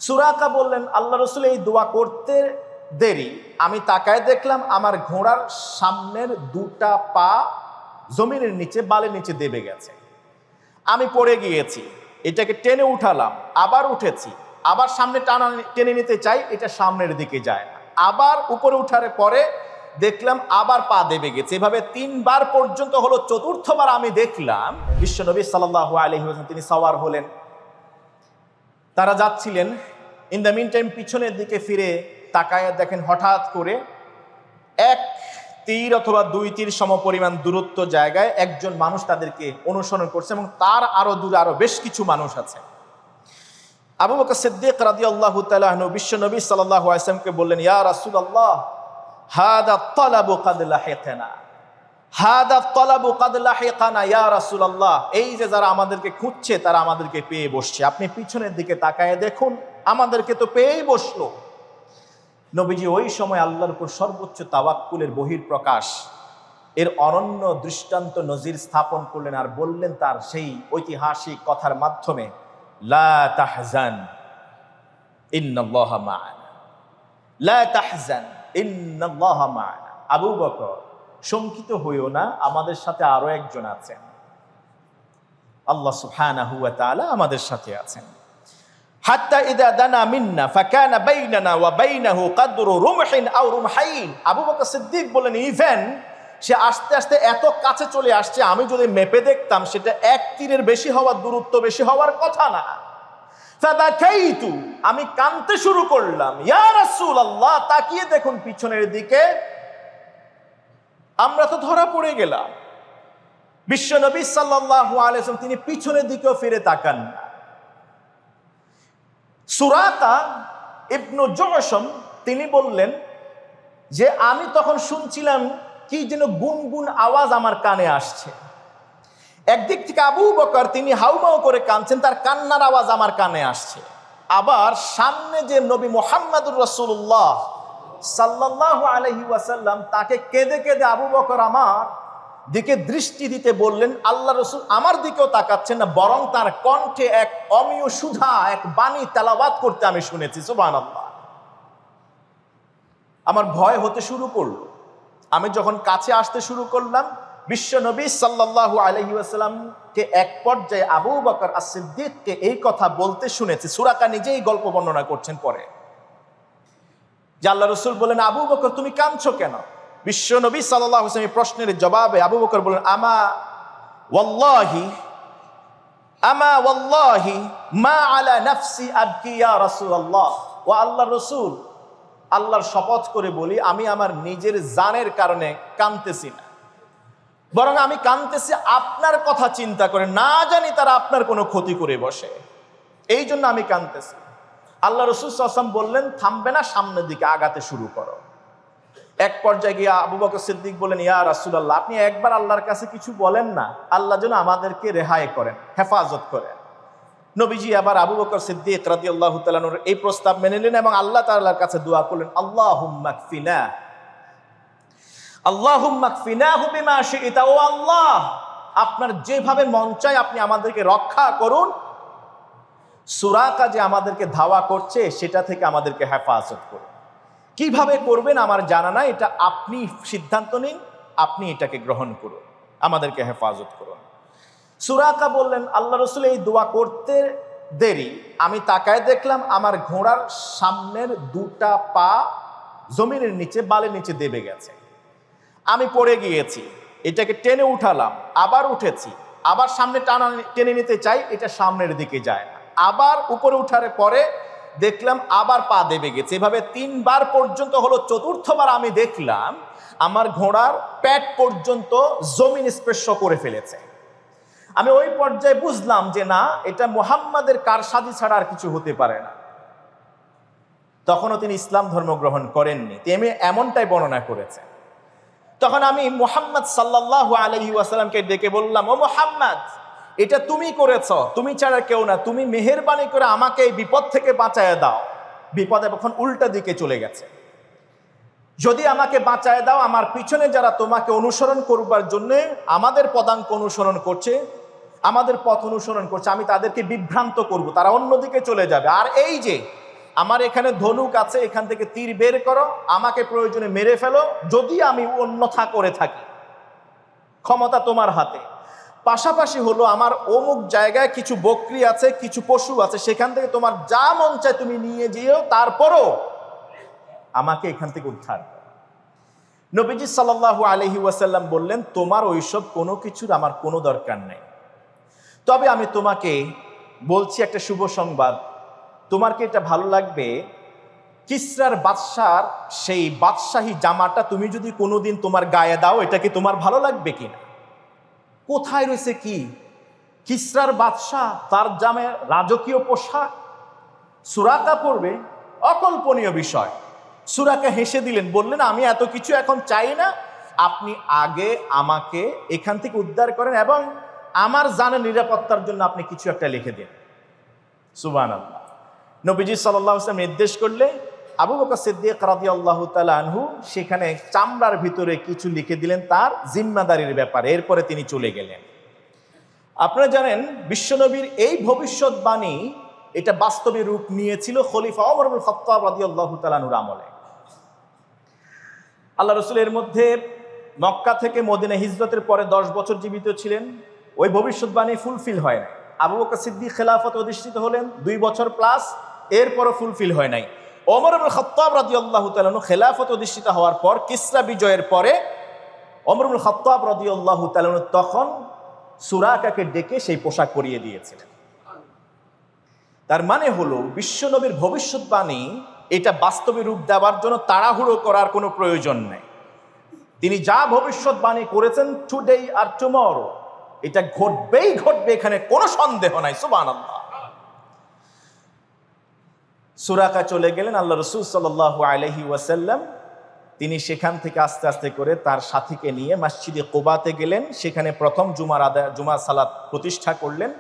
সুরাকা বললেন, আল্লাহ রসুল এই দোয়া করতে দেরি আমি তাকায় দেখলাম আমার ঘোড়ার সামনের দুটা পা জমিনের নিচে বালির নিচে দেবে গেছে। আমি পড়ে গিয়েছি, এটাকে টেনে উঠালাম, আবার উঠেছি, আবার সামনে টেনে নিতে চাই, এটা সামনের দিকে যায় না, আবার উপরে উঠার পরে দেখলাম আবার পা দেবে গেছে। এভাবে 3 বার পর্যন্ত হলো। চতুর্থবার আমি দেখলাম বিশ্বনবী সাল্লাল্লাহু আলাইহি ওয়াসাল্লাম তিনি সাওয়ার হলেন, তারা যাচ্ছিলেন। ইন দ্য মিন টাইম পিছনের দিকে ফিরে তাকায় দেখেন হঠাৎ করে 1 তীর অথবা 2 তীর সমপরিমাণ দূরত্ব জায়গায় একজন মানুষ তাদেরকে অনুসরণ করছে এবং তার আরো দূরে আরো বেশ কিছু মানুষ আছে। আবু বকর সিদ্দিক রাদিয়াল্লাহু তাআলা আনহু বিশ্বনবী সাল্লাল্লাহু আলাইহি ওয়াসাল্লামকে বললেন, ইয়া রাসূলুল্লাহ হাদা তালাবু কাদ লাহিকানা, হাদা তালাবু কাদ লাহিকানা ইয়া রাসূলুল্লাহ, এই যে যারা আমাদেরকে খুঁজছে তারা আমাদেরকে পেয়ে বসছে, আপনি পিছনের দিকে তাকায় দেখুন, আমাদেরকে তো পেয়েই বসলো। নবীজি ওই সময় আল্লাহর উপর সর্বোচ্চ তাওয়াক্কুলের বহিঃপ্রকাশ এর অনন্য দৃষ্টান্ত নজির স্থাপন করলেন আর বললেন তার সেই ঐতিহাসিক কথার মাধ্যমে, লা তাহজান ইন্নাল্লাহা মা'ানা, লা তাহজান ইন্নাল্লাহা মা'ানা। আবু বকর শঙ্কিত হইও না, আমাদের সাথে আরো একজন আছেন, আল্লাহ সুবহানাহু ওয়া তাআলা আমাদের সাথে আছেন। হাত্তা ইযা দানা মিন্না ফাকানা বাইনানা ওয়া বাইনাহু কদরু রুমহিন আও রুমহাইন। আবু বকর সিদ্দিক বলেন, ইভেন সে আস্তে আস্তে এত কাছে চলে আসছে, আমি যদি মেপে দেখতাম সেটা 1 তীরের বেশি হওয়ার দূরত্ব বেশি হওয়ার কথা না। ফাবাকাইতু, আমি কাঁদতে শুরু করলাম। ইয়া রাসূলুল্লাহ, তাকিয়ে দেখুন পিছনের দিকে, আমরা তো ধরা পড়ে গেলাম। বিশ্বনবী সাল্লাল্লাহু আলাইহি ওয়াসাল্লাম তিনি পিছনের দিকেও ফিরে তাকান না। সুরাকা ইবনু জুশম তিনি বললেন যে আমি তখন শুনছিলাম কি যেন গুনগুন আওয়াজ আমার কানে আসছে। একদিক থেকে আবু বকর তিনি হাউমাউ করে কাঁদছেন, তার কান্নার আওয়াজ আমার কানে আসছে। আবার সামনে যে নবী মুহাম্মদুর রাসূলুল্লাহ সাল্লাল্লাহু আলাইহি ওয়াসাল্লাম তাকে কেঁদে কেঁদে আবু বকর আমার দিকে দৃষ্টি দিতে বললেন, আল্লাহ রসুল আমার দিকেও তাকাচ্ছেন না, বরং তার কণ্ঠে এক অমীয় সুধা, এক বাণী তেলাওয়াত করতে আমি শুনেছি। সুবহানাল্লাহ। আমার ভয় হতে শুরু করলো। আমি যখন কাছে আসতে শুরু করলাম, বিশ্ব নবী সাল্লাল্লাহু আলাইহি ওয়াসাল্লামকে এক পর্যায়ে আবু বকর as-সিদ্দিককে এই কথা বলতে শুনেছি। সুরাকা নিজেই গল্প বর্ণনা করছেন পরে, যে আল্লাহ রসুল বলেন, আবু বকর তুমি কাঁদছো কেন? বিশ্ব নবী সাল্লাল্লাহু আলাইহি ওয়াসাল্লামের প্রশ্নের জবাবে আবু বকর বলেন, আমা ওয়াল্লাহি মা আলা নাফসি আবকি ইয়া রাসূলুল্লাহ। ও আল্লাহর রাসূল, আল্লাহর শপথ করে বলি, আমি আমার নিজের জানের কারণে কাঁদতেছি না, বরং আমি কাঁদতেছি আপনার কথা চিন্তা করে, না জানি তারা আপনার কোনো ক্ষতি করে বসে, এই জন্য আমি কাঁদতেছি। আল্লাহ রাসূল সাল্লাল্লাহু আলাইহি ওয়াসাল্লাম বললেন, থামবে না, সামনের দিকে আগাতে শুরু করো। এক পর্যায়ে গিয়ে আবু বকর সিদ্দিক বলেন, ইয়া রাসূলুল্লাহ, আপনি একবার আল্লাহর কাছে কিছু বলেন না, আল্লাহ যেন আমাদেরকে রেহাই করেন, হেফাজত করেন। নবীজি আবার আবু বকর সিদ্দিক রাদিয়াল্লাহু তাআলা আনহুর এই প্রস্তাব মেনে নিলেন এবং আল্লাহ তাআলার কাছে দোয়া করলেন, আল্লাহুম্মা কফিনা, আল্লাহুম্মা কফিনাহু বিমা শি'তা। ও আল্লাহ, আপনার যেভাবে মন চায় আপনি আমাদেরকে রক্ষা করুন। সুরাকা যে আমাদেরকে ধাওয়া করছে সেটা থেকে আমাদেরকে হেফাজত করুন। কিভাবে করবেন আমার জানা নাই, এটা আপনি সিদ্ধান্ত নিন, আপনি এটাকে গ্রহণ করুন, আমাদেরকে হেফাজত করুন। সুরাকা বললেন, আল্লাহ রসুল এই দোয়া করতে দেরি আমি তাকায় দেখলাম আমার ঘোড়ার সামনের দুটা পা জমিনের নিচে বালির নিচে দেবে গেছে। আমি পড়ে গিয়েছি, এটাকে টেনে উঠালাম, আবার উঠেছি, আবার সামনে টেনে নিতে চাই, এটা সামনের দিকে যায় না, আবার উপরে উঠার পরে দেখলাম আবার পা দেবে গেছে। এভাবে 3 বার পর্যন্ত হলো। চতুর্থবার আমি দেখলাম আমার ঘোড়ার পেট পর্যন্ত জমিন স্পর্শ করে ফেলেছে। আমি ওই পর্যায়ে বুঝলাম যে না, এটা মুহাম্মাদের কারসাজি ছাড়া আর কিছু হতে পারে না। তখনও তিনি ইসলাম ধর্ম গ্রহণ করেননি, তিনি এমনটাই বর্ণনা করেছেন। তখন আমি মুহাম্মদ সাল্লাল্লাহু আলাইহি ওয়াসাল্লামকে ডেকে বললাম, ও মুহাম্মদ, এটা তুমি করেছ, তুমি ছাড়া কেউ না, তুমি মেহেরবানি করে আমাকে এই বিপদ থেকে বাঁচায় দাও। বিপদ এখন উল্টা দিকে চলে গেছে, যদি আমাকে বাঁচায় দাও, আমার পিছনে যারা তোমাকে অনুসরণ করবার জন্য আমাদের পদাঙ্ক অনুসরণ করছে, আমাদের পথ অনুসরণ করছে, আমি তাদেরকে বিভ্রান্ত করব, তারা অন্যদিকে চলে যাবে। আর এই যে আমার এখানে ধনুক আছে, এখান থেকে তীর বের করো, আমাকে প্রয়োজনে মেরে ফেলো, যদি আমি অন্যথা করে থাকি, ক্ষমতা তোমার হাতে। পাশাপাশি হলো আমার অমুক জায়গায় কিছু বকরি আছে, কিছু পশু আছে, সেখান থেকে তোমার যা মন চায় তুমি নিয়ে যেও, তারপরও আমাকে এখান থেকে উদ্ধার করো। নবীজি সাল্লাল্লাহু আলাইহি ওয়াসাল্লাম বললেন, তোমার ওইসব কোনো কিছুর আমার কোনো দরকার নেই, তবে আমি তোমাকে বলছি একটা শুভ সংবাদ। তোমার কি এটা ভালো লাগবে, কিসরার বাদশার সেই বাদশাহী জামাটা তুমি যদি কোনোদিন তোমার গায়ে দাও, এটা কি তোমার ভালো লাগবে কিনা? কোথায় রয়েছে কি কিসরার বাদশাহ, তার জামে রাজকীয় পোশাক, সুরাকা পড়বে, অকল্পনীয় বিষয়। সুরাকা হেসে দিলেন, বললেন, আমি এত কিছু এখন চাই না, আপনি আগে আমাকে এখান থেকে উদ্ধার করেন এবং আমার জানের নিরাপত্তার জন্য আপনি কিছু একটা লিখে দিন। সুবহানাল্লাহ। নবীজি সাল্লাল্লাহু আলাইহি ওয়াসাল্লাম নির্দেশ করলে আবু বকর সিদ্দিক রাদিয়াল্লাহু তাআলা আনহু সেখানে চামড়ার ভিতরে কিছু লিখে দিলেন তার জিম্মাদারির ব্যাপারে। এরপরে তিনি চলে গেলেন। আপনারা জানেন, বিশ্বনবীর এই ভবিষ্যৎবাণী এটা বাস্তবে রূপ নিয়েছিল খলিফা ওমর ইবনে খাত্তাব রাদিয়াল্লাহু তাআলা আনহুর আমলে। আল্লাহ রাসূল এর মধ্যে মক্কা থেকে মদিনা হিজরতের পরে 10 বছর জীবিত ছিলেন। ওই ভবিষ্যৎবাণী ফুলফিল হয় না। আবু বকর সিদ্দিক খেলাফত অধিষ্ঠিত হলেন 2 বছর প্লাস, এরপরও ফুলফিল হয় নাই। ওমর ইবনে খাত্তাব রাদিয়াল্লাহু তাআলা আনহু খেলাফত অধিষ্ঠিত হওয়ার পর, কিসরা বিজয়ের পরে ওমর ইবনে খাত্তাব রাদিয়াল্লাহু তাআলা আনহু তখন সুরাকাকে ডেকে সেই পোশাক পরিয়ে দিয়েছিলেন। তার মানে হলো বিশ্বনবীর ভবিষ্যৎবাণী এটা বাস্তবে রূপ দেওয়ার জন্য তাড়াহুড়ো করার কোনো প্রয়োজন নেই। তিনি যা ভবিষ্যৎবাণী করেছেন, টুডে আর টুমরো, এটা ঘটবেই ঘটবে, এখানে কোনো সন্দেহ নাই। সুবহানাল্লাহ। সুরাকা চলে গেলেন। আল্লাহ রাসূল সাল্লাল্লাহু আলাইহি ওয়াসাল্লাম তিনি সেখান থেকে আস্তে আস্তে করে তার সাথীকে নিয়ে মসজিদে কুবাতে গেলেন। সেখানে প্রথম জুমার সালাত প্রতিষ্ঠা করলেন।